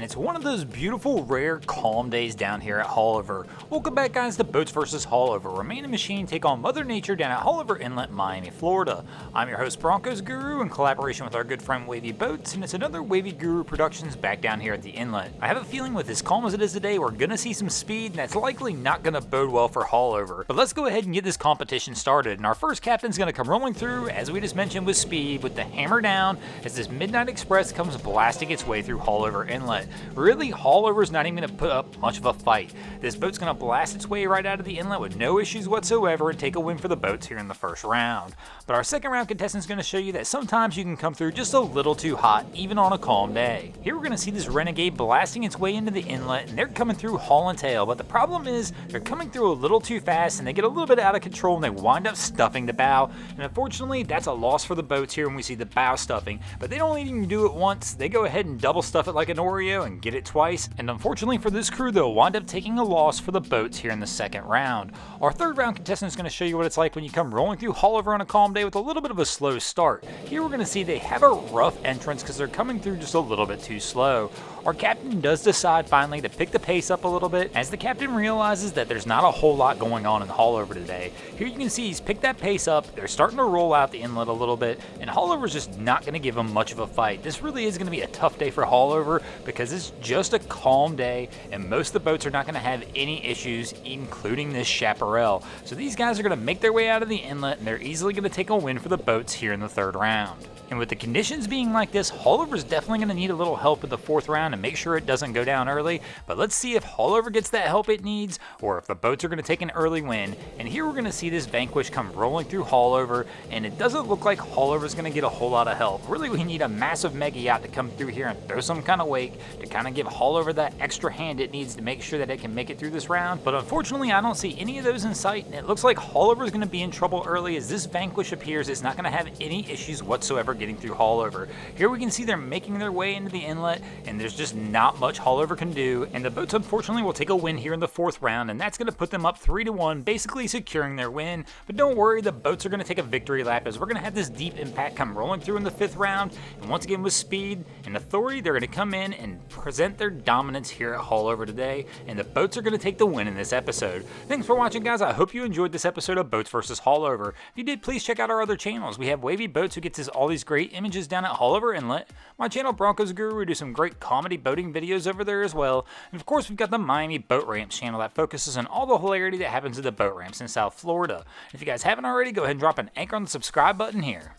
and it's one of those beautiful, rare, calm days down here at Haulover. Welcome back, guys, to Boats vs. Haulover, where man and machine take on Mother Nature down at Haulover Inlet, Miami, Florida. I'm your host, Broncos Guru, in collaboration with our good friend Wavy Boats, and it's another Wavy Guru Productions back down here at the inlet. I have a feeling with as calm as it is today, we're gonna see some speed, and that's likely not gonna bode well for Haulover. But let's go ahead and get this competition started, and our first captain's gonna come rolling through, as we just mentioned, with speed, with the hammer down, as this Midnight Express comes blasting its way through Haulover Inlet. Really, Haulover's not even going to put up much of a fight. This boat's going to blast its way right out of the inlet with no issues whatsoever and take a win for the boats here in the first round. But our second round contestant is going to show you that sometimes you can come through just a little too hot, even on a calm day. Here we're going to see this Renegade blasting its way into the inlet, and they're coming through hull and tail, but the problem is they're coming through a little too fast and they get a little bit out of control and they wind up stuffing the bow, and unfortunately that's a loss for the boats here when we see the bow stuffing. But they don't even do it once, they go ahead and double stuff it like an Oreo and get it twice, and unfortunately for this crew they'll wind up taking a loss for the boats here in the second round. Our third round contestant is going to show you what it's like when you come rolling through Haulover on a calm day with a little bit of a slow start. Here we're going to see they have a rough entrance because they're coming through just a little bit too slow. Our captain does decide finally to pick the pace up a little bit as the captain realizes that there's not a whole lot going on in Haulover today. Here you can see he's picked that pace up, they're starting to roll out the inlet a little bit, and Haulover's just not going to give them much of a fight. This really is going to be a tough day for Haulover because it's just a calm day and most of the boats are not going to have any issues, including this chaparral. So these guys are going to make their way out of the inlet and they're easily going to take a win for the boats here in the third round. And with the conditions being like this, Haulover's definitely going to need a little help in the fourth round to make sure it doesn't go down early. But let's see if Haulover gets that help it needs or if the boats are going to take an early win. And here we're going to see this Vanquish come rolling through Haulover, and it doesn't look like Haulover's going to get a whole lot of help. Really, we need a massive mega yacht to come through here and throw some kind of wake to kind of give Haulover that extra hand it needs to make sure that it can make it through this round. But unfortunately, I don't see any of those in sight, and it looks like Haulover's going to be in trouble early as this Vanquish appears it's not going to have any issues whatsoever getting through Haulover. Here we can see they're making their way into the inlet, and there's just not much Haulover can do, and the boats unfortunately will take a win here in the fourth round, and that's going to put them up 3-1, basically securing their win. But don't worry, the boats are going to take a victory lap as we're going to have this Deep Impact come rolling through in the fifth round, and once again with speed and authority, they're going to come in and present their dominance here at Haulover today, and the boats are going to take the win in this episode. Thanks for watching, guys. I hope you enjoyed this episode of Boats vs. Haulover. If you did, please check out our other channels. We have Wavy Boats, who gets us all these great images down at Haulover Inlet. My channel, Broncos Guru, we do some great comedy boating videos over there as well. And of course, we've got the Miami Boat Ramps channel that focuses on all the hilarity that happens at the boat ramps in South Florida. If you guys haven't already, go ahead and drop an anchor on the subscribe button here.